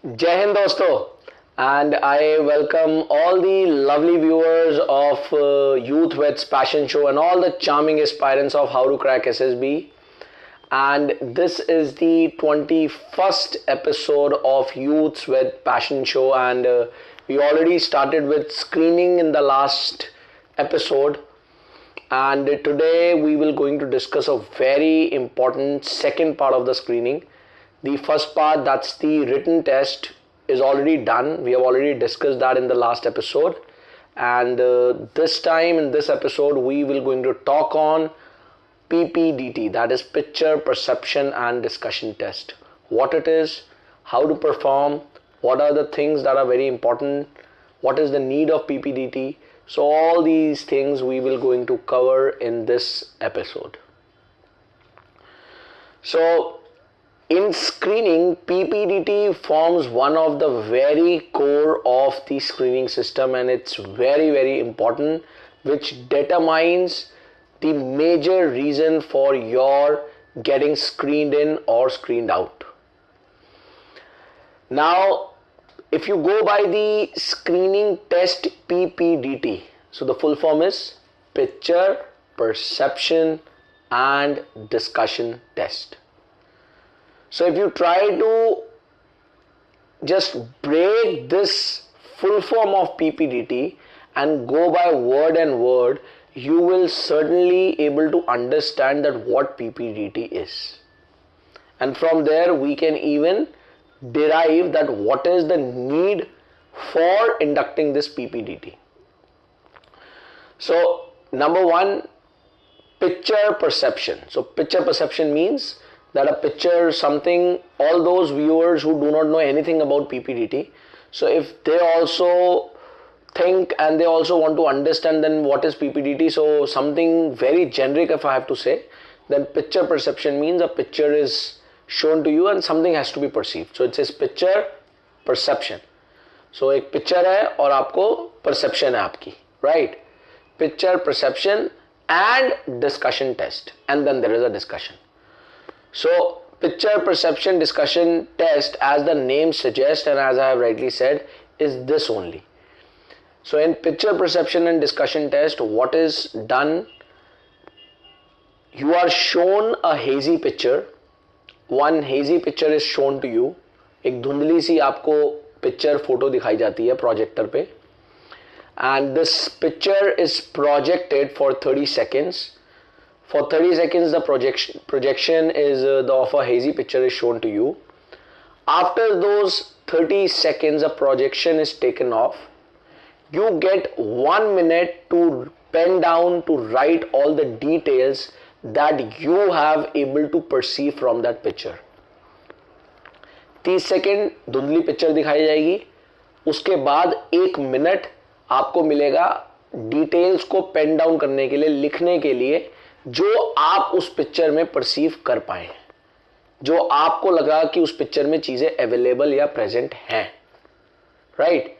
Jai Hind dosto, and I welcome all the lovely viewers of Youth Weds Passion Show and all the charming aspirants of How to Crack SSB. And this is the 21st episode of Youth Weds Passion Show, and we already started with screening in the last episode. And today we will going to discuss a very important second part of the screening. The first part, that's the written test, is already done. We have already discussed that in the last episode, and this time in this episode we will going to talk on PPDT, that is picture perception and discussion test. What it is, how to perform, what are the things that are very important, what is the need of PPDT. So all these things we will going to cover in this episode. So in screening, PPDT forms one of the very core of the screening system, and it's very important, which determines the major reason for your getting screened in or screened out. Now, if you go by the screening test PPDT, so the full form is picture perception and discussion test. So if you try to just break this full form of PPDT and go by word and word, you will certainly able to understand that what PPDT is. And from there we can even derive that what is the need for inducting this PPDT. So number one, picture perception. So picture perception means that a picture, something, all those viewers who do not know anything about PPDT, so if they also think and they also want to understand then what is PPDT, so something very generic if I have to say, then picture perception means a picture is shown to you and something has to be perceived. So it says picture perception. So एक picture है और आपको perception है आपकी, right? Picture perception and discussion test, and then there is a discussion. So picture perception discussion test, as the name suggests and as I have rightly said, is this only. So in picture perception and discussion test, what is done? You are shown a hazy picture. One hazy picture is shown to you. एक धुंधली सी आपको picture photo दिखाई जाती है projector पे, and this picture is projected for 30 seconds. For 30 seconds the projection is of a hazy picture is shown to you. After those 30 seconds a projection is taken off. You get 1 minute to pen down to write all the details that you have able to perceive from that picture. 30 second धुंधली picture दिखाई जाएगी, उसके बाद 1 minute आपको मिलेगा details को pen down करने के लिए, लिखने के लिए, जो आप उस पिक्चर में परसीव कर पाए, जो आपको लगा कि उस पिक्चर में चीजें अवेलेबल या प्रेजेंट हैं, right?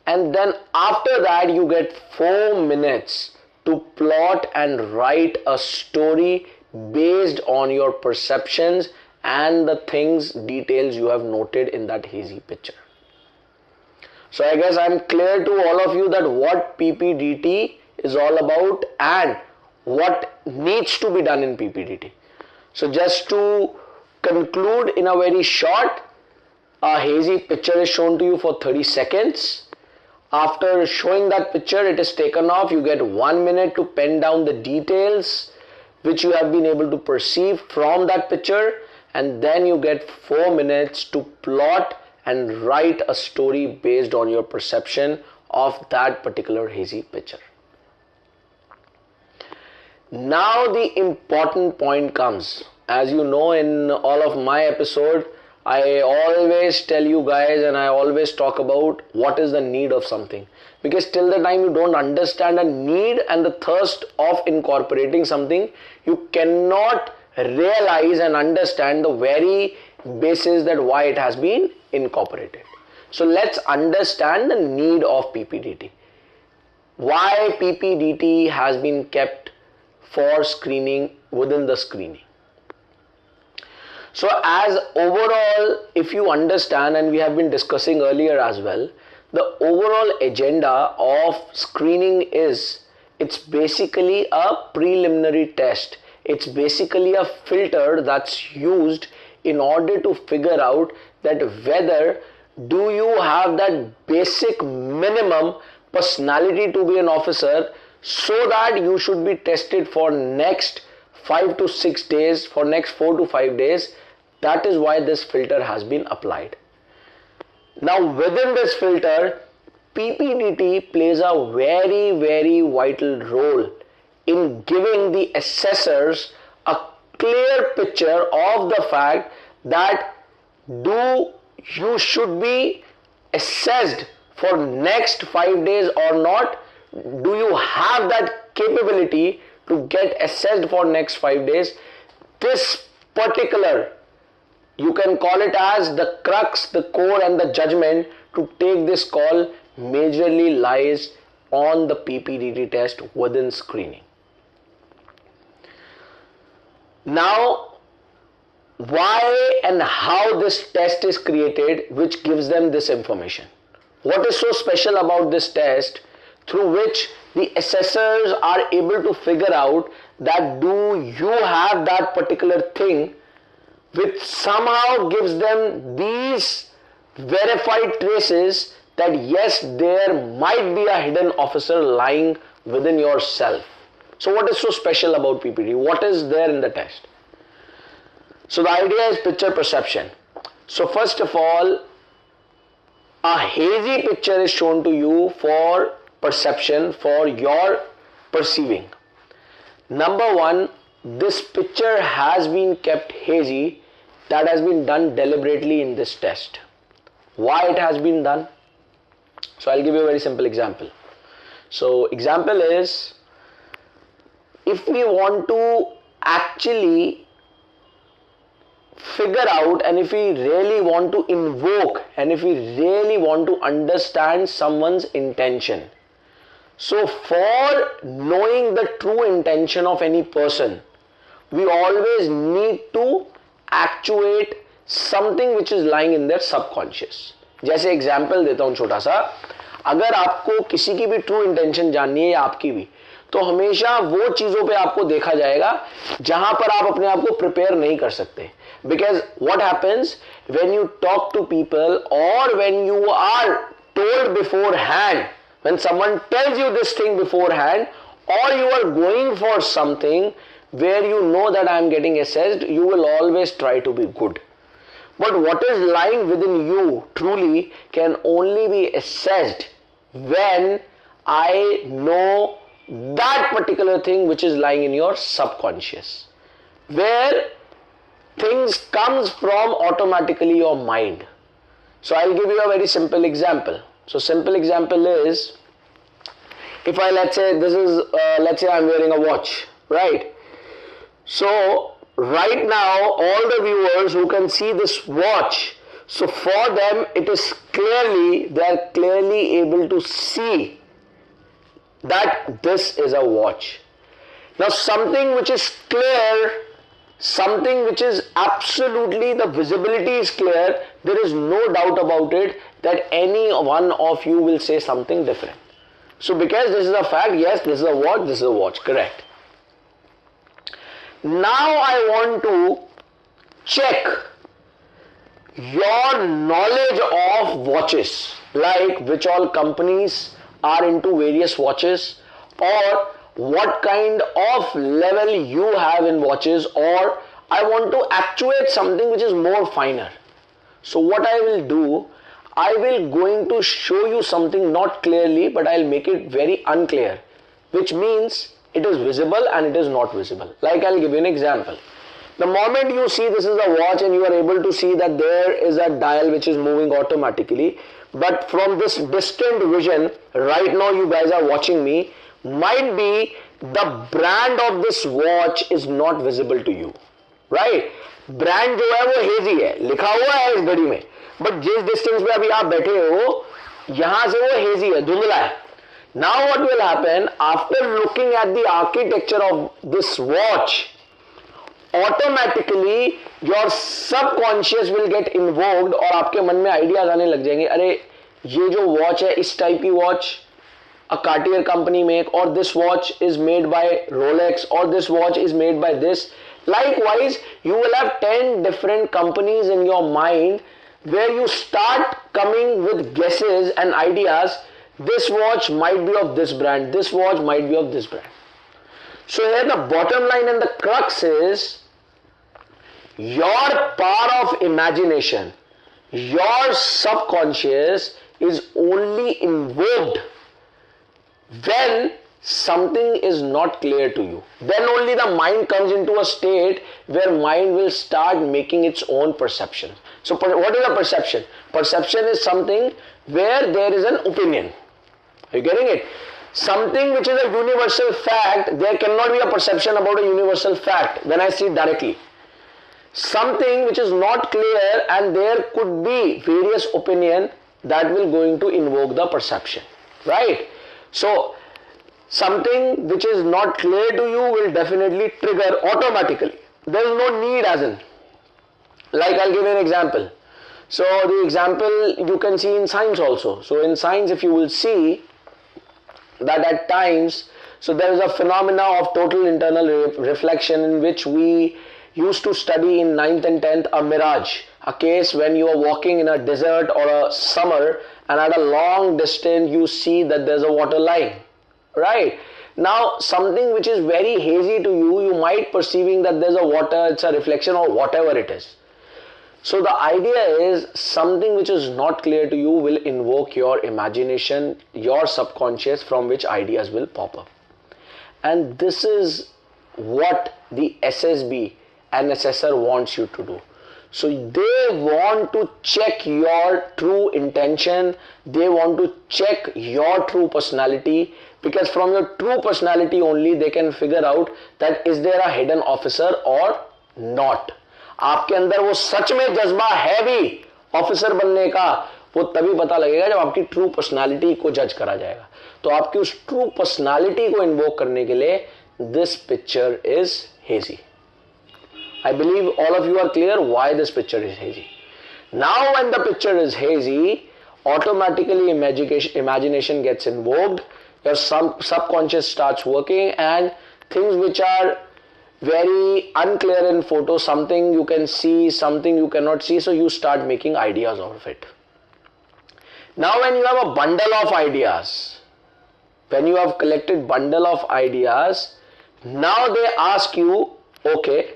And then after that you get 4 minutes to plot and write a story based on your perceptions and the things, details you have noted in that hazy picture. So I guess I'm clear to all of you that what PPDT is all about and what needs to be done in PPDT. So just to conclude in a very short, a hazy picture is shown to you for 30 seconds. After showing that picture, it is taken off. You get 1 minute to pen down the details which you have been able to perceive from that picture, and then you get 4 minutes to plot and write a story based on your perception of that particular hazy picture. Now the important point comes. As you know, in all of my episodes, I always tell you guys and I always talk about what is the need of something, because till the time you don't understand a need and the thirst of incorporating something, you cannot realize and understand the very basis that why it has been incorporated. So let's understand the need of PPDT. Why PPDT has been kept for screening within the screening. So as overall, if you understand, and we have been discussing earlier as well, the overall agenda of screening is, it's basically a preliminary test. It's basically a filter that's used in order to figure out that whether do you have that basic minimum personality to be an officer, so that you should be tested for next 5 to 6 days, for next 4 to 5 days. That is why this filter has been applied. Now within this filter, PPDT plays a very, very vital role in giving the assessors a clear picture of the fact that you should be assessed for next 5 days or not. Do you have that capability to get assessed for next 5 days? This particular, you can call it as the crux, the core and the judgment to take this call majorly lies on the PPDT test within screening. Now, why and how this test is created, which gives them this information? What is so special about this test through which the assessors are able to figure out that do you have that particular thing, which somehow gives them these verified traces that yes, there might be a hidden officer lying within yourself. So what is so special about PPD? What is there in the test? So the idea is picture perception. So first of all, a hazy picture is shown to you for perception, for your perceiving. Number one, this picture has been kept hazy. That has been done deliberately in this test. Why it has been done? So I'll give you a very simple example. So example is, if we want to actually figure out, and if we really want to invoke, and if we really want to understand someone's intention, so for knowing the true intention of any person, we always need to actuate something which is lying in their subconscious. जैसे example देता हूं छोटा सा, अगर आपको किसी की भी ट्रू इंटेंशन जाननी है या आपकी भी, तो हमेशा वो चीजों पे आपको देखा जाएगा जहां पर आप अपने आप को प्रिपेयर नहीं कर सकते. Because what happens when you talk to people, or when you are told beforehand, when someone tells you this thing beforehand, or you are going for something where you know that I am getting assessed, you will always try to be good. But what is lying within you truly can only be assessed when I know that particular thing which is lying in your subconscious, where things comes from automatically your mind. So I'll give you a very simple example. So simple example is, if I let's say I'm wearing a watch, right? So right now all the viewers who can see this watch, so for them it is clearly, they are clearly able to see that this is a watch. Now something which is clear, something which is absolutely, the visibility is clear, there is no doubt about it that any one of you will say something different. So because this is a fact, yes, this is a watch, this is a watch, correct. Now I want to check your knowledge of watches, like which all companies are into various watches, or what kind of level you have in watches, or I want to actuate something which is more finer. So what I will do, I will going to show you something not clearly, but I'll make it very unclear, which means it is visible and it is not visible. Like I'll give you an example. The moment you see this is a watch and you are able to see that there is a dial which is moving automatically, but from this distant vision, right now you guys are watching me, might be the brand of this watch is not visible to you, right? Brand जो है वो hazy है, लिखा हुआ है इस घड़ी में, बट जिस डिस्टेंस पे अभी आप बैठे हो यहां से वो हेजी है, धुंधला है. Now what will happen, after looking at the architecture of this watch, automatically your subconscious will get invoked और आपके मन में आइडियाज आने लग जाएंगे, अरे ये जो वॉच है इस टाइप की watch a Cartier company make, or this watch is made by Rolex, or this watch is made by this. Likewise, you will have 10 different companies in your mind where you start coming with guesses and ideas. This watch might be of this brand, this watch might be of this brand. So here the bottom line and the crux is your power of imagination, your subconscious is only invoked when something is not clear to you. Then only the mind comes into a state where mind will start making its own perception. So what is a perception? Perception is something where there is an opinion. Are you getting it? Something which is a universal fact, there cannot be a perception about a universal fact when I see it directly. Something which is not clear and there could be various opinion, that will going to invoke the perception, right? So something which is not clear to you will definitely trigger automatically. There is no need, as in, like I'll give you an example. So the example you can see in science also. So in science, if you will see that at times, so there is a phenomena of total internal reflection in which we used to study in 9th and 10th, a mirage, a case when you are walking in a desert or a summer and at a long distance you see that there's a water line, right? Now something which is very hazy to you, you might perceiving that there's a water, it's a reflection or whatever it is. So the idea is something which is not clear to you will invoke your imagination, your subconscious, from which ideas will pop up. And this is what the SSB and assessor wants you to do. So they want to check your true intention, they want to check your true personality, because from your true personality only they can figure out that is there a hidden officer or not. आपके अंदर वो सच में जज्बा है भी officer बनने का, वो तभी पता लगेगा जब आपकी ट्रू पर्सनालिटी को जज करा जाएगा. तो आपकी उस ट्रू पर्सनालिटी को इन्वोक करने के लिए this picture is hazy. I believe all of you are clear why this picture is hazy. Now when the picture is hazy, automatically imagination gets invoked, your subconscious starts working, and things which are very unclear in photo, something you can see, something you cannot see, so you start making ideas out of it. Now when you have a bundle of ideas, when you have collected bundle of ideas, now they ask you, okay,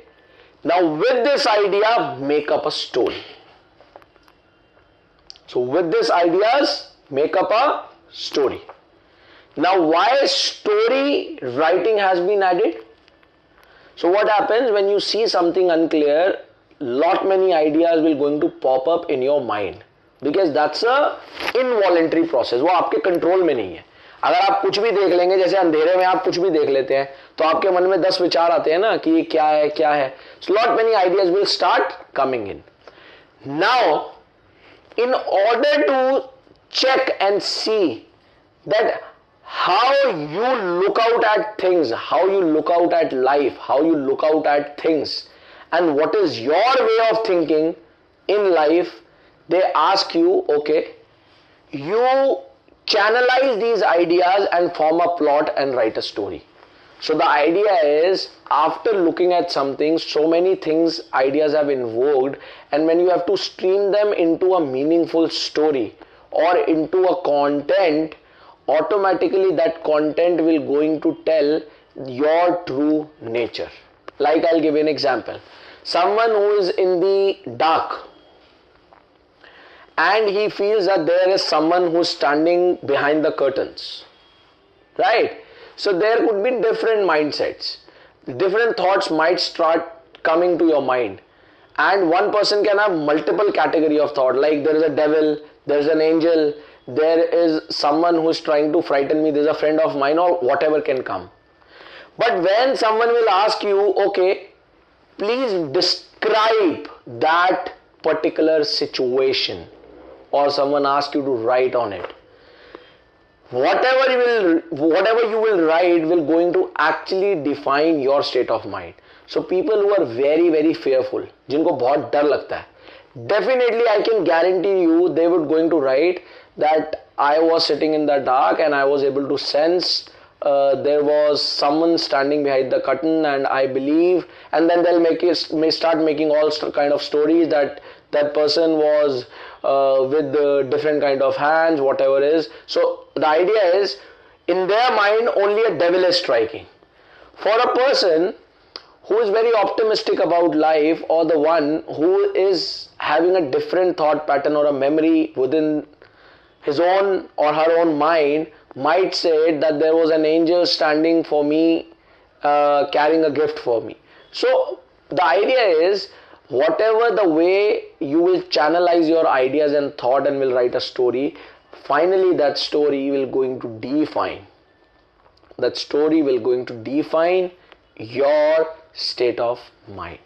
now with this idea make up a story. So with this ideas make up a story. Now why story writing has been added? So what happens when you see something unclear, lot many ideas will going to pop up in your mind, because that's a involuntary process. वो आपके control में नहीं है. अगर आप कुछ भी देख लेंगे, जैसे अंधेरे में आप कुछ भी देख लेते हैं, तो आपके मन में 10 विचार आते हैं ना कि ये क्या है क्या है. So lot many ideas will start coming in. Now in order to check and see that how you look out at things, how you look out at life, how you look out at things, and what is your way of thinking in life, they ask you, okay, you channelize these ideas and form a plot and write a story. So the idea is, after looking at something, so many things, ideas have invoked, and when you have to stream them into a meaningful story or into a content, automatically that content will going to tell your true nature. Like I'll give you an example. Someone who is in the dark and he feels that there is someone who's standing behind the curtains, right? So there could be different mindsets, different thoughts might start coming to your mind, and one person can have multiple category of thought, like there is a devil, there is an angel, there is someone who is trying to frighten me, there is a friend of mine, or whatever can come. But when someone will ask you, okay, please describe that particular situation, or someone asks you to write on it, whatever you will write will going to actually define your state of mind. So people who are very very fearful, जिनको बहुत डर लगता है, definitely I can guarantee you they would going to write that I was sitting in the dark and I was able to sense there was someone standing behind the curtain, and I believe, and then they'll may start making all kind of stories that that person was with different kind of hands, whatever is. So the idea is, in their mind only a devil is striking. For a person who is very optimistic about life, or the one who is having a different thought pattern or a memory within his own or her own mind, might say that there was an angel standing for me, carrying a gift for me. So the idea is, whatever the way you will channelize your ideas and thought and will write a story, finally that story will going to define your state of mind.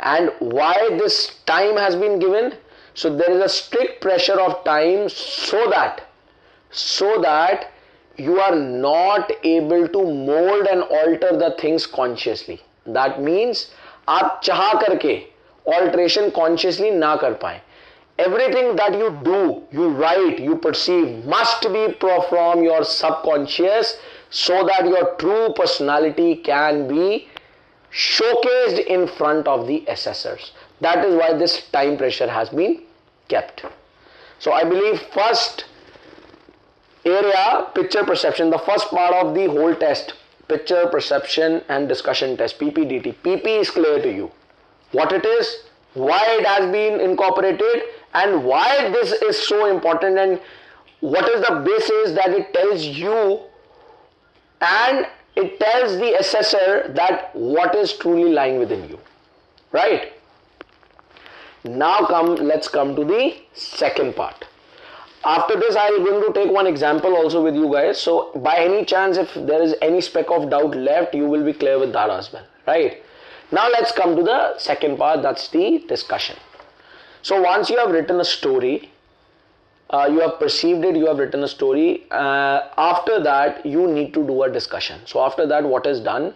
And why this time has been given? So there is a strict pressure of time, so that you are not able to mold and alter the things consciously. That means आप चाह करके alteration consciously ना कर पाए. Everything that you do, you write, you perceive must be from your subconscious, so that your true personality can be showcased in front of the assessors. That is why this time pressure has been kept. So I believe first area, picture perception, the first part of the whole test, picture perception and discussion test, PPDT. PP is clear to you. What it is, why it has been incorporated, and why this is so important, and what is the basis that it tells you and it tells the assessor that what is truly lying within you, right? Now let's come to the second part. After this, I am going to take one example also with you guys. So by any chance, if there is any speck of doubt left, you will be clear with that as well, right? Now let's come to the second part, that's the discussion. So once you have written a story, you have perceived it, you have written a story, after that you need to do a discussion. So after that, what is done,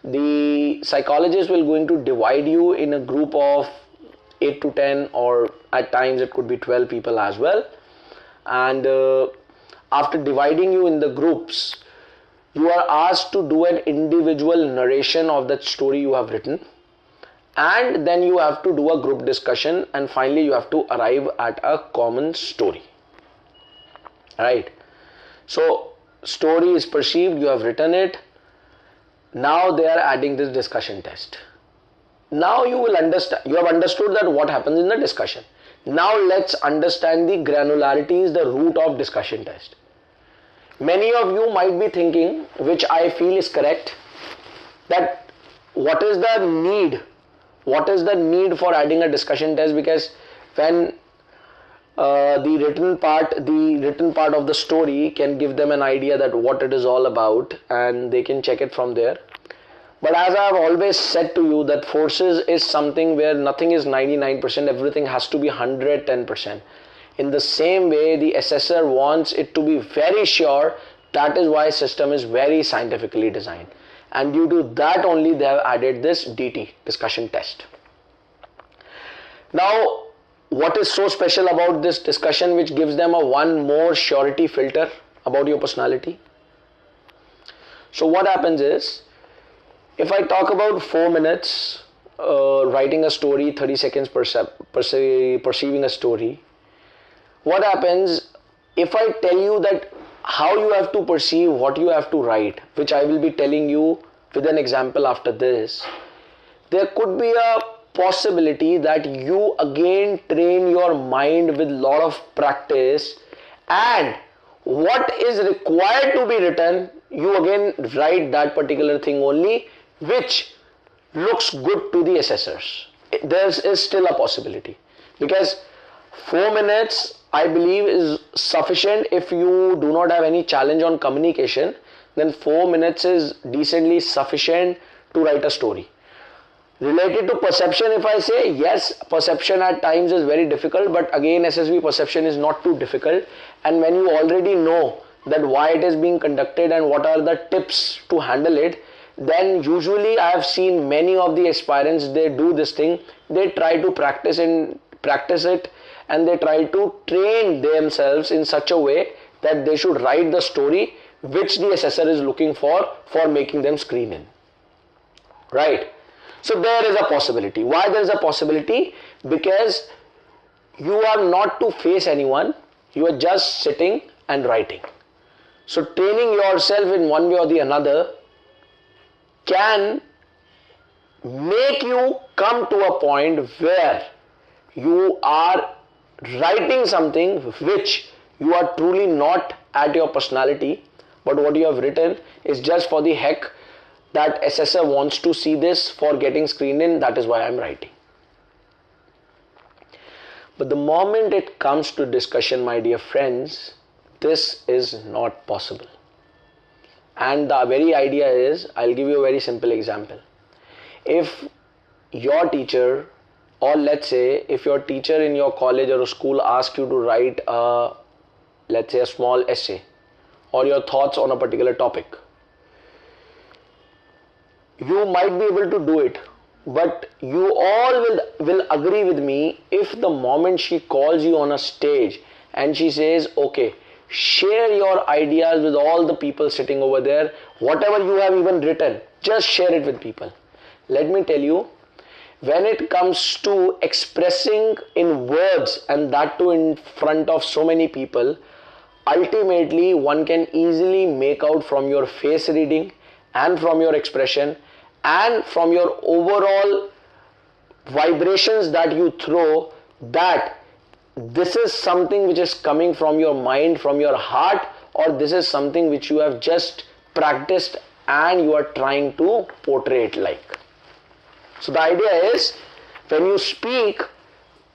the psychologist will going to divide you in a group of 8 to 10, or at times it could be 12 people as well. And after dividing you in the groups, you are asked to do an individual narration of that story you have written, and then you have to do a group discussion, and finally you have to arrive at a common story, right? So story is perceived, you have written it. Now they are adding this discussion test. Now you will understand, you have understood that what happens in the discussion. Now let's understand the granularities, the root of discussion test. Many of you might be thinking, which I feel is correct, that what is the need for adding a discussion test, because when the written part of the story can give them an idea that what it is all about, and they can check it from there. But as I have always said to you, that forces is something where nothing is 99%, everything has to be 110%. In the same way, the assessor wants it to be very sure. That is why system is very scientifically designed. And due to that only, they have added this DT, discussion test. Now, what is so special about this discussion, which gives them a one more surety filter about your personality? So what happens is, if I talk about 4 minutes, writing a story, 30 seconds perceiving a story, what happens if I tell you that how you have to perceive, what you have to write, which I will be telling you with an example after this, there could be a possibility that you again train your mind with lot of practice, and what is required to be written, you again write that particular thing only, which looks good to the assessors. There is still a possibility, because 4 minutes I believe is sufficient. If you do not have any challenge on communication, then 4 minutes is decently sufficient to write a story. Related to perception, if I say, yes, perception at times is very difficult, but again SSB perception is not too difficult, and when you already know that why it is being conducted and what are the tips to handle it, then usually I have seen many of the aspirants, they do this thing, they try to practice it, and they try to train themselves in such a way that they should write the story which the assessor is looking for making them screen in. Right? So there is a possibility. Why there is a possibility? Because you are not to face anyone, you are just sitting and writing. So training yourself in one way or the another can make you come to a point where you are writing something which you are truly not at your personality, but what you have written is just for the heck that assessor wants to see this for getting screened in, that is why I am writing. But the moment it comes to discussion, my dear friends, this is not possible. And the very idea is, I'll give you a very simple example. If your teacher, or let's say if your teacher in your college or school asks you to write let's say a small essay or your thoughts on a particular topic, you might be able to do it, but you all will agree with me if the moment she calls you on a stage and she says, okay, share your ideas with all the people sitting over there, whatever you have even written, just share it with people. Let me tell you, when it comes to expressing in words, and that too in front of so many people, ultimately one can easily make out from your face reading and from your expression and from your overall vibrations that you throw that this is something which is coming from your mind, from your heart, or this is something which you have just practiced and you are trying to portray it like. So the idea is, when you speak,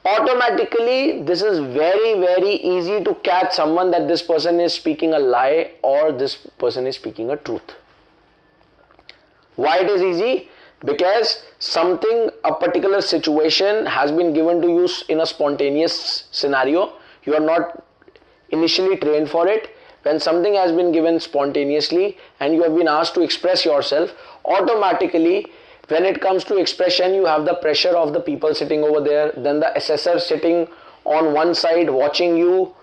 automatically this is very, very easy to catch someone that this person is speaking a lie or this person is speaking a truth. Why it is easy? Because something, a particular situation has been given to you in a spontaneous scenario. You are not initially trained for it. When something has been given spontaneously and you have been asked to express yourself, automatically when it comes to expression, you have the pressure of the people sitting over there, then the assessor sitting on one side watching you.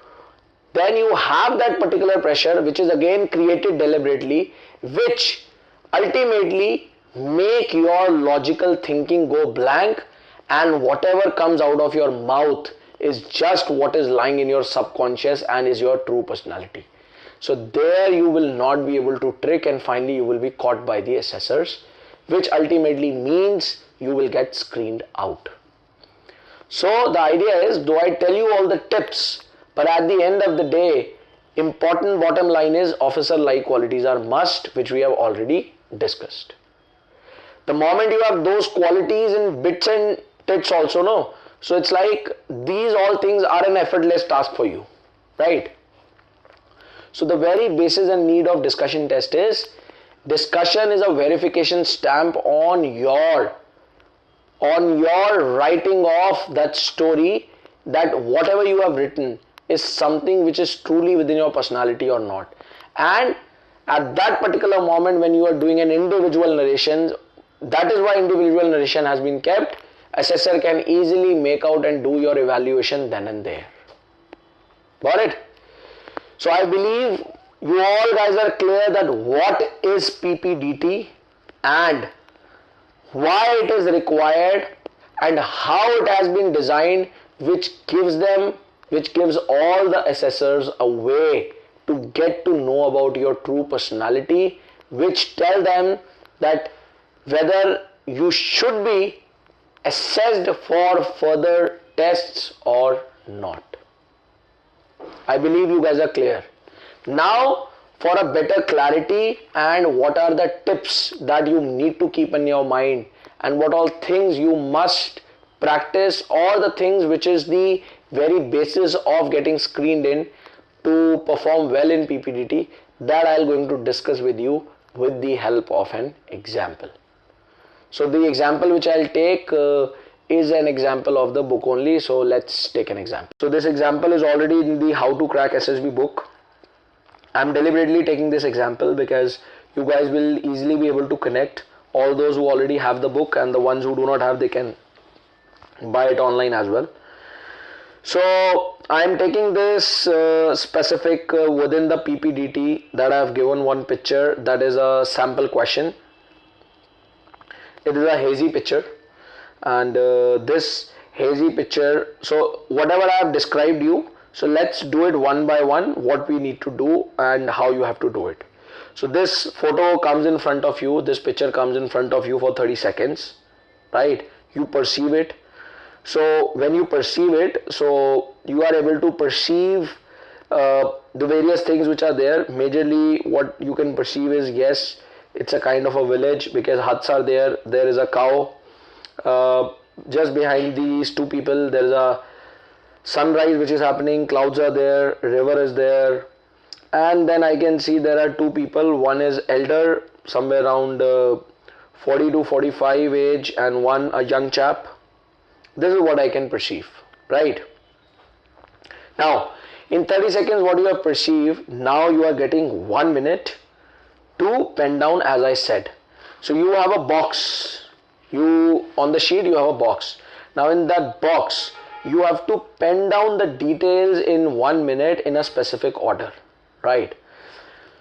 Then you have that particular pressure which is again created deliberately, which ultimately make your logical thinking go blank, and whatever comes out of your mouth is just what is lying in your subconscious and is your true personality. So there you will not be able to trick, and finally you will be caught by the assessors, which ultimately means you will get screened out. So the idea is, though I tell you all the tips, but at the end of the day, important bottom line is officer-like qualities are must, which we have already discussed. The moment you have those qualities in bits and tits also, no? So it's like these all things are an effortless task for you, right? So the very basis and need of discussion test is, discussion is a verification stamp on your writing of that story, that whatever you have written is something which is truly within your personality or not. And at that particular moment when you are doing an individual narration, that is why individual narration has been kept. Assessor can easily make out and do your evaluation then and there. Got it? So I believe you all guys are clear that what is PPDT and why it is required and how it has been designed, which gives all the assessors a way to get to know about your true personality, which tell them that whether you should be assessed for further tests or not. I believe you guys are clear. Now, for a better clarity and what are the tips that you need to keep in your mind and what all things you must practice, or the things which is the very basis of getting screened in to perform well in PPDT, that I am going to discuss with you with the help of an example. So the example which I'll take is an example of the book only. So let's take an example. So this example is already in the How to Crack SSB book, I'm deliberately taking this example because you guys will easily be able to connect. All those who already have the book and the ones who do not have, they can buy it online as well. So I'm taking this specific within the PPDT that I have given one picture that is a sample question. It is a hazy picture, and this hazy picture, so whatever I have described you, so let's do it one by one, what we need to do and how you have to do it. So this photo comes in front of you, this picture comes in front of you for 30 seconds, right? You perceive it. So when you perceive it, so you are able to perceive the various things which are there. Majorly what you can perceive is, yes, it's a kind of a village because huts are there. There is a cow. Just behind these two people there is a sunrise which is happening, clouds are there, river is there, and then I can see there are two people. One is elder, somewhere around 40 to 45 age, and one a young chap. This is what I can perceive, right? Now in 30 seconds what you have perceived, now you are getting 1 minute to pen down as I said. So you have a box, on the sheet you have a box. Now in that box you have to pen down the details in 1 minute in a specific order, right?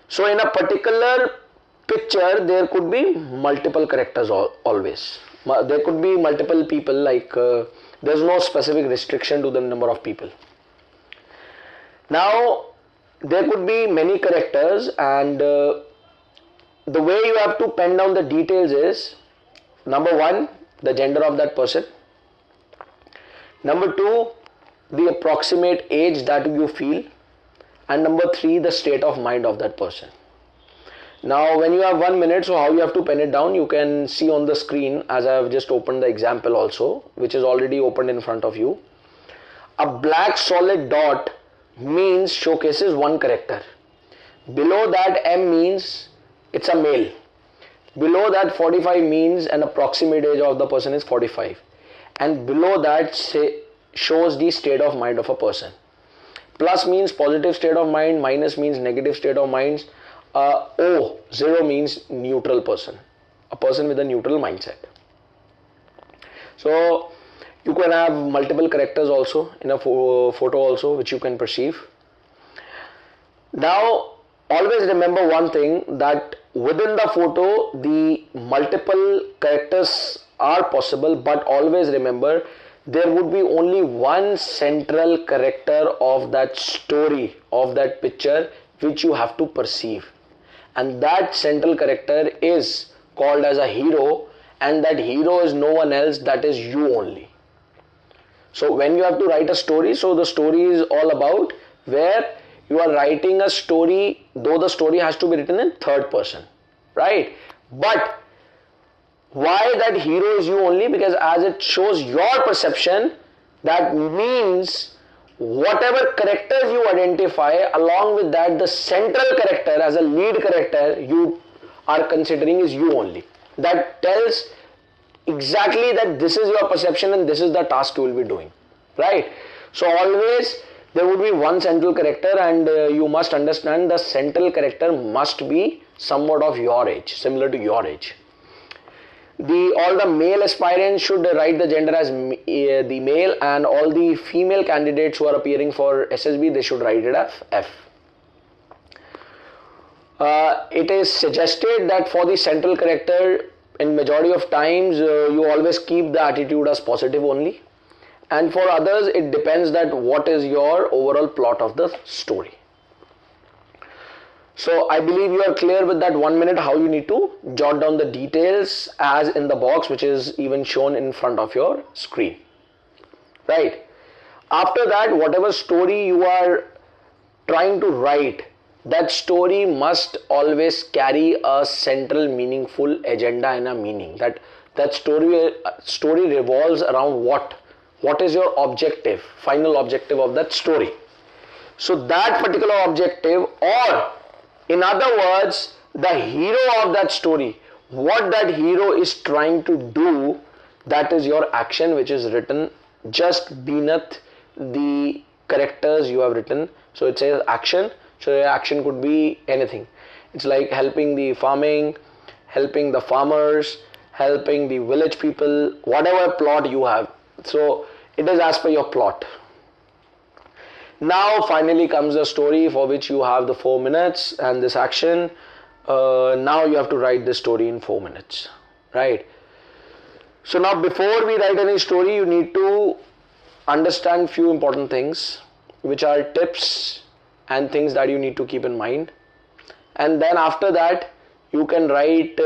So in a particular picture there could be multiple characters always. There could be multiple people, like there's no specific restriction to the number of people. Now there could be many characters, and the way you have to pen down the details is, number one, the gender of that person. Number two, the approximate age that you feel. And number three, the state of mind of that person. Now when you have 1 minute, so how you have to pen it down, you can see on the screen as I have just opened the example also, which is already opened in front of you. A black solid dot means showcases one character. Below that M means it's a male. Below that 45 means an approximate age of the person is 45. And below that shows the state of mind of a person. Plus means positive state of mind, minus means negative state of mind. Zero means neutral person, a person with a neutral mindset. So you can have multiple characters also in a photo also, which you can perceive. Now always remember one thing, that within the photo the multiple characters are possible, but always remember there would be only one central character of that story, of that picture, which you have to perceive. And that central character is called as a hero, and that hero is no one else, that is you only. So when you have to write a story, so the story is all about where you are writing a story, though the story has to be written in third person, right? But why that hero is you only? Because as it shows your perception, that means whatever characters you identify, along with that the central character as a lead character you are considering is you only. That tells exactly that this is your perception and this is the task you will be doing, right? So always there would be one central character, and you must understand the central character must be somewhat of your age, similar to your age. All the male aspirants should write the gender as the male, and all the female candidates who are appearing for SSB, they should write it as F. It is suggested that for the central character, in majority of times you always keep the attitude as positive only, and for others it depends that what is your overall plot of the story. So I believe you are clear with that 1 minute how you need to jot down the details as in the box, which is even shown in front of your screen, right? After that, whatever story you are trying to write, that story must always carry a central meaningful agenda and a meaning. That story revolves around what is your objective, final objective of that story. So that particular objective, or in other words, the hero of that story, what that hero is trying to do, that is your action, which is written just beneath the characters you have written. So it says action, So your action could be anything. It's like helping the farming, helping the farmers, helping the village people, whatever plot you have. So it is as per your plot. Now finally comes the story for which you have the 4 minutes and this action. Now you have to write this story in 4 minutes, right? So now before we write any story, you need to understand few important things, which are tips and things that you need to keep in mind. And then after that, you can write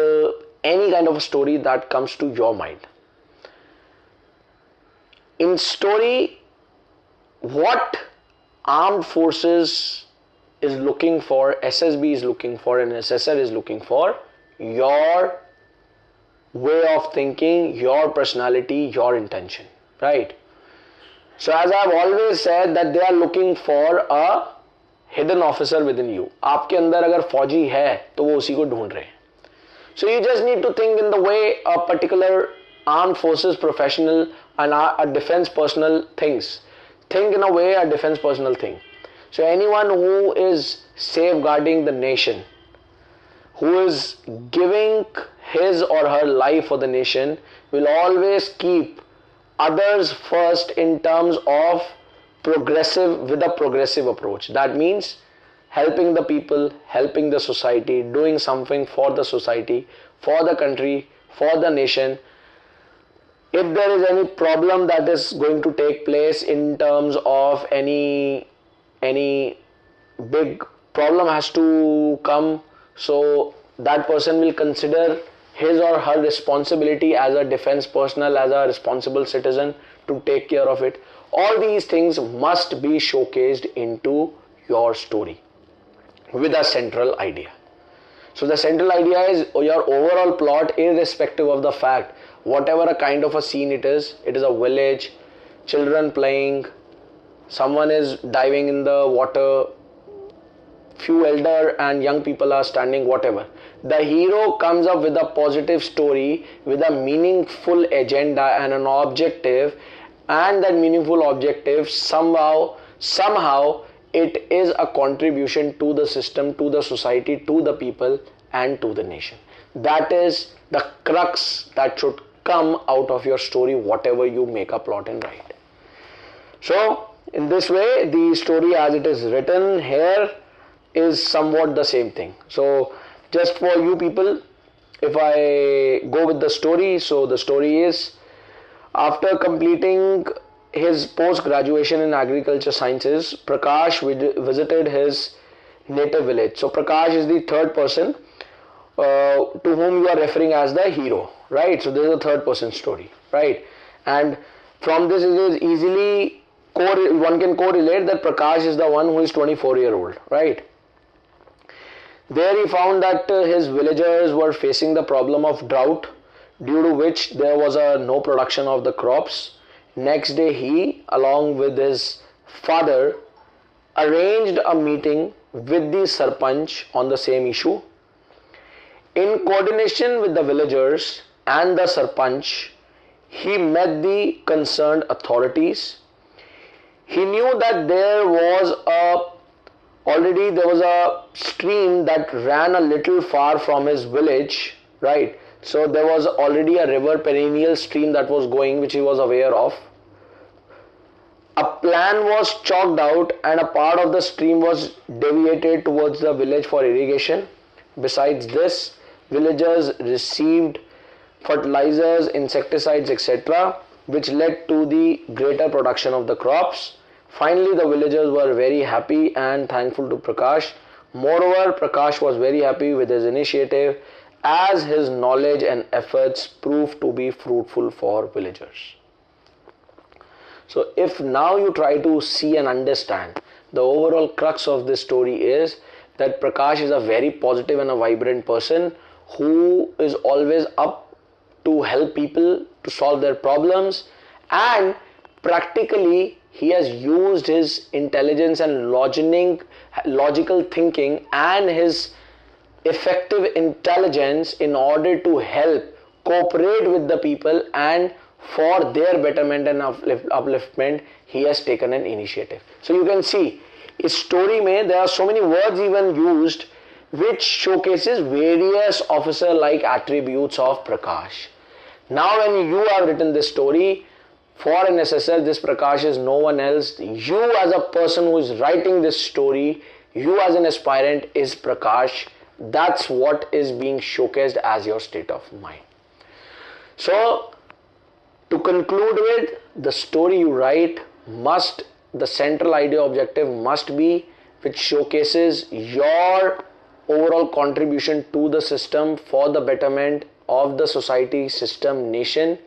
any kind of a story that comes to your mind. In story, what armed forces is looking for, SSB is looking for, and SSR is looking for your way of thinking, your personality, your intention, right? So as I've always said that they are looking for a hidden officer within you. आपके अंदर अगर फौजी है तो वो उसी को ढूंढ रहे हैं. So you just need to think in the way a particular armed forces professional and a defense personnel thinks. Think in a way a defense personnel thing. So anyone who is safeguarding the nation, who is giving his or her life for the nation, will always keep others first in terms of with a progressive approach. That means helping the people, helping the society, doing something for the society, for the country, for the nation. If there is any problem that is going to take place in terms of any big problem has to come, so that person will consider his or her responsibility as a defense personnel, as a responsible citizen to take care of it. All these things must be showcased into your story with a central idea. So the central idea is your overall plot, irrespective of the fact, whatever a kind of a scene it is a village, children playing, someone is diving in the water, few elder and young people are standing, whatever. The hero comes up with a positive story, with a meaningful agenda and an objective, and that meaningful objective somehow it is a contribution to the system, to the society, to the people and to the nation. That is the crux that should come out of your story, whatever you make a plot and write. So in this way, the story as it is written here is somewhat the same thing. So just for you people, if I go with the story, so the story is, after completing his post-graduation in agriculture sciences, Prakash visited his native village. So Prakash is the third person to whom you are referring as the hero, right? So this is a third person story, right? And from this it is easily one can correlate that Prakash is the one who is 24-year-old, right? There he found that his villagers were facing the problem of drought, due to which there was no production of the crops. Next day he, along with his father, arranged a meeting with the Sarpanch on the same issue. In coordination with the villagers and the Sarpanch, he met the concerned authorities. He knew that there was a stream that ran a little far from his village, right? So there was already a river, perennial stream that was going, which he was aware of. A plan was chalked out and a part of the stream was deviated towards the village for irrigation. Besides this, villagers received fertilizers, insecticides, etc., which led to the greater production of the crops. Finally, the villagers were very happy and thankful to Prakash. Moreover, Prakash was very happy with his initiative, as his knowledge and efforts proved to be fruitful for villagers. So if now you try to see and understand, the overall crux of this story is that Prakash is a very positive and a vibrant person who is always up to help people to solve their problems, and practically he has used his intelligence and logical thinking and his effective intelligence in order to help cooperate with the people, and for their betterment and upliftment he has taken an initiative. So you can see, इस story में there are so many words even used which showcases various officer-like attributes of Prakash. Now when you have written this story, for an assessor, this Prakash is no one else. You as a person who is writing this story, you as an aspirant is Prakash. That's what is being showcased as your state of mind. So, to conclude with, the story you write must, the central idea objective must be which showcases your overall contribution to the system for the betterment of the society, system, nation,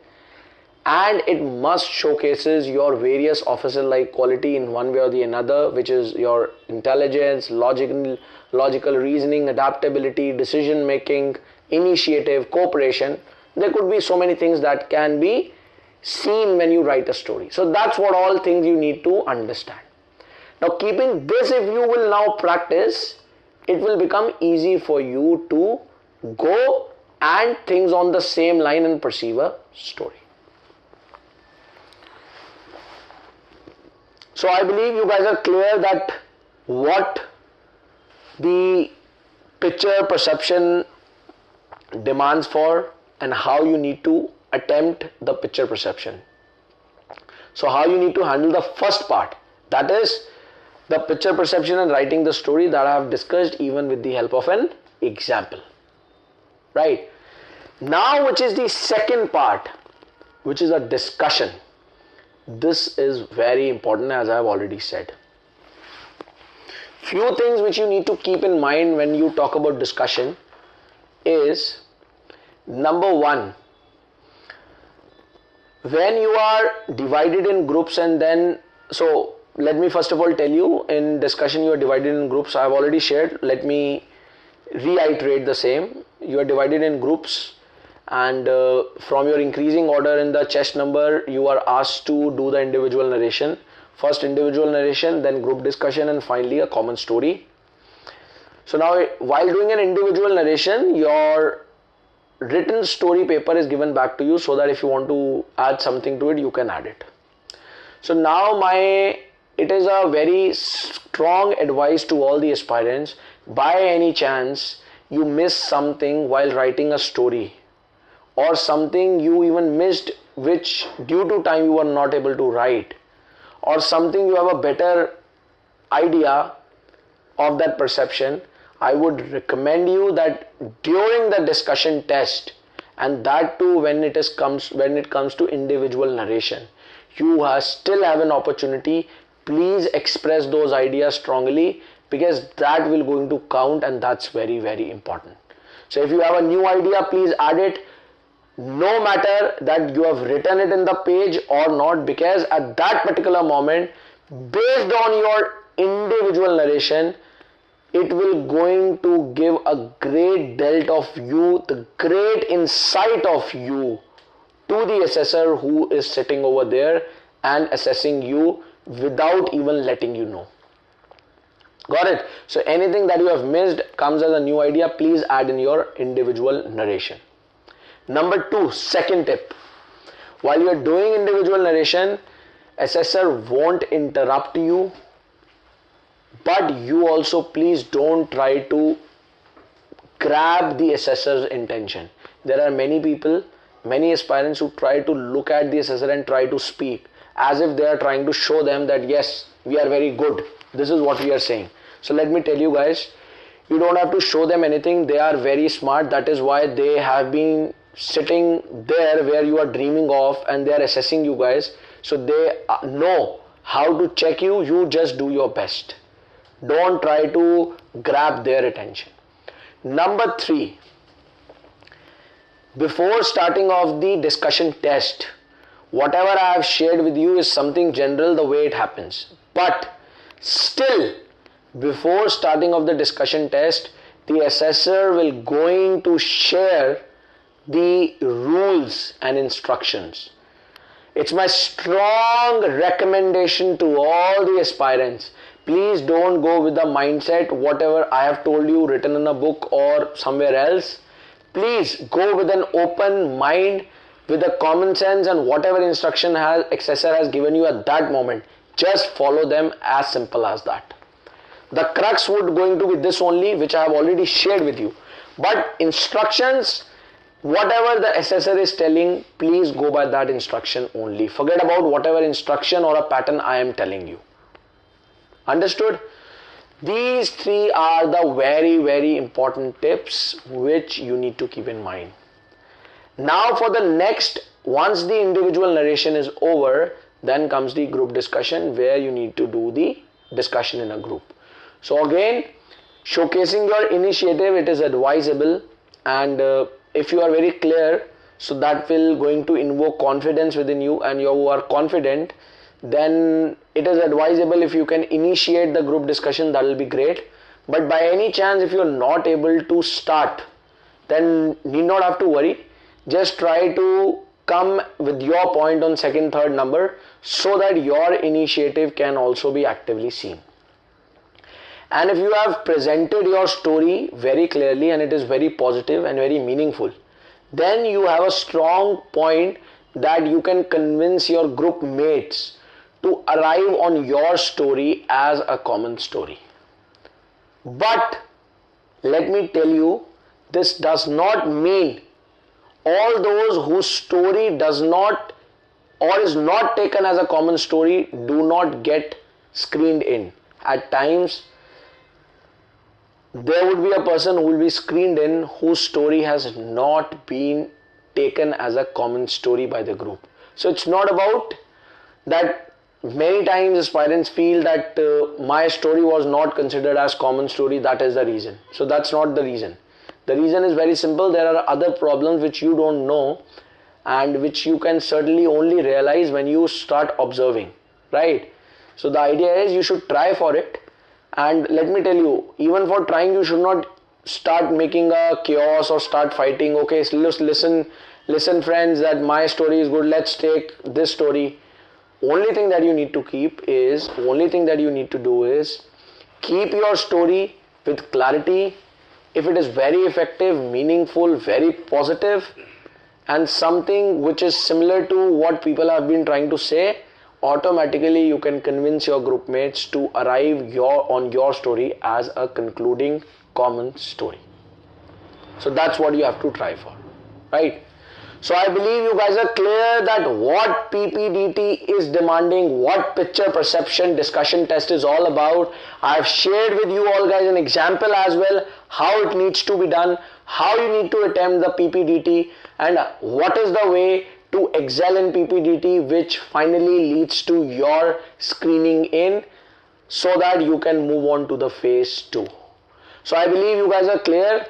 and it must showcases your various officer-like quality in one way or the another, which is your intelligence, logical reasoning, adaptability, decision making, initiative, cooperation. There could be so many things that can be seen when you write a story. So that's what all things you need to understand. Now keeping this, if you will now practice, it will become easy for you to go and things on the same line and perceive a story. So I believe you guys are clear that what the picture perception demands for and how you need to attempt the picture perception. So how you need to handle the first part, that is the picture perception and writing the story that I have discussed even with the help of an example. Right. Now which is the second part, which is a discussion. This is very important, as I have already said. Few things which you need to keep in mind when you talk about discussion is, number one, when you are divided in groups and then, so let me first of all tell you, in discussion you are divided in groups. I have already shared, let me reiterate the same. You are divided in groups, and from your increasing order in the chest number, you are asked to do the individual narration. First individual narration, then group discussion, and finally a common story. So now while doing an individual narration, your written story paper is given back to you, so that if you want to add something to it, you can add it. So now it is a very strong advice to all the aspirants, by any chance you miss something while writing a story, or something you even missed which due to time you were not able to write, or something you have a better idea of that perception, I would recommend you that during the discussion test, and that too when it comes to individual narration, you still have an opportunity. Please express those ideas strongly, because that will going to count, and that's very, very important. So if you have a new idea, please add it, no matter that you have written it in the page or not, because at that particular moment, based on your individual narration, it will going to give a great delt of you, the great insight of you to the assessor who is sitting over there and assessing you without even letting you know. Got it? So anything that you have missed comes as a new idea, please add in your individual narration. Number two, second tip. While you are doing individual narration, assessor won't interrupt you, but you also please don't try to grab the assessor's intention. There are many people, many aspirants who try to look at the assessor and try to speak as if they are trying to show them that yes, we are very good. This is what we are saying. So let me tell you guys, you don't have to show them anything. They are very smart. That is why they have been sitting there where you are dreaming of, and they are assessing you guys. So they know how to check you. You just do your best. Don't try to grab their attention. Number three, before starting off the discussion test, whatever I have shared with you is something general, the way it happens. But still, before starting off the discussion test, the assessor will going to share the rules and instructions. It's my strong recommendation to all the aspirants. Please don't go with the mindset whatever I have told you written in a book or somewhere else. Please go with an open mind, with a common sense, and whatever instruction assessor has given you at that moment, just follow them, as simple as that. The crux would going to be this only, which I have already shared with you. But instructions, whatever the assessor is telling, please go by that instruction only. Forget about whatever instruction or a pattern I am telling you. Understood? These three are the very, very important tips which you need to keep in mind. Now for the next, once the individual narration is over, then comes the group discussion where you need to do the discussion in a group. So again, showcasing your initiative, it is advisable, and if you are very clear, so that will going to invoke confidence within you, and you are confident, then it is advisable if you can initiate the group discussion, that will be great. But by any chance if you are not able to start, then need not have to worry. Just try to come with your point on second, third number so that your initiative can also be actively seen. And if you have presented your story very clearly and it is very positive and very meaningful, then you have a strong point that you can convince your group mates to arrive on your story as a common story. But let me tell you, this does not mean all those whose story does not or is not taken as a common story do not get screened in. At times there would be a person who will be screened in whose story has not been taken as a common story by the group. So it's not about that. Many times aspirants feel that my story was not considered as common story, that is the reason. So that's not the reason. The reason is very simple. There are other problems which you don't know and which you can certainly only realize when you start observing, right? So the idea is you should try for it, and let me tell you, even for trying you should not start making a chaos or start fighting. Okay, so listen friends, that my story is good, let's take this story. Only thing that you need to do is keep your story with clarity. If it is very effective, meaningful, very positive, and something which is similar to what people have been trying to say, automatically you can convince your group mates to arrive on your story as a concluding common story. So that's what you have to try for, right? So I believe you guys are clear that what PPDT is demanding, what picture perception discussion test is all about. I've shared with you all guys an example as well, how it needs to be done, how you need to attempt the PPDT, and what is the way to excel in PPDT, which finally leads to your screening in so that you can move on to the phase 2. So I believe you guys are clear.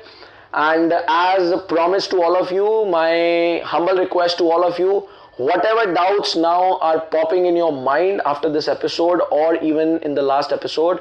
And as promised to all of you, my humble request to all of you, whatever doubts now are popping in your mind after this episode or even in the last episode,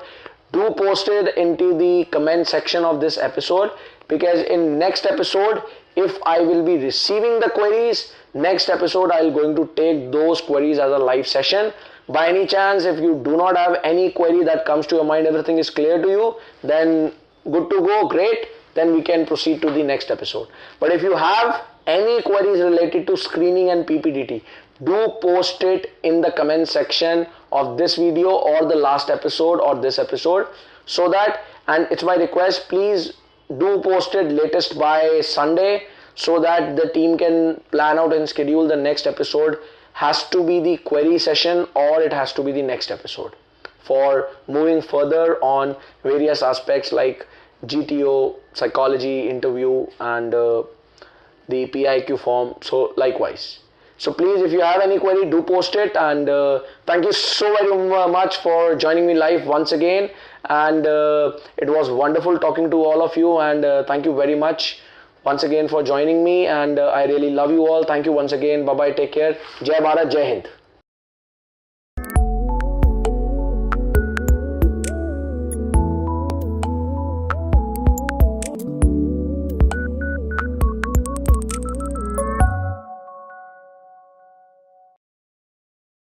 do post it into the comment section of this episode, because in next episode, if I will be receiving the queries, next episode I will going to take those queries as a live session. By any chance, if you do not have any query that comes to your mind, everything is clear to you, then good to go, great. Then we can proceed to the next episode. But if you have any queries related to screening and PPDT, do post it in the comment section of this video or the last episode or this episode, so that, and it's my request, please do post it latest by Sunday so that the team can plan out and schedule the next episode. Has to be the query session or it has to be the next episode for moving further on various aspects like GTO, psychology, interview, and the PIQ form. So likewise. So please, if you have any query, do post it. And thank you so very much for joining me live once again. And it was wonderful talking to all of you. And thank you very much once again for joining me. And I really love you all. Thank you once again. Bye bye. Take care. Jai Bharat. Jai Hind.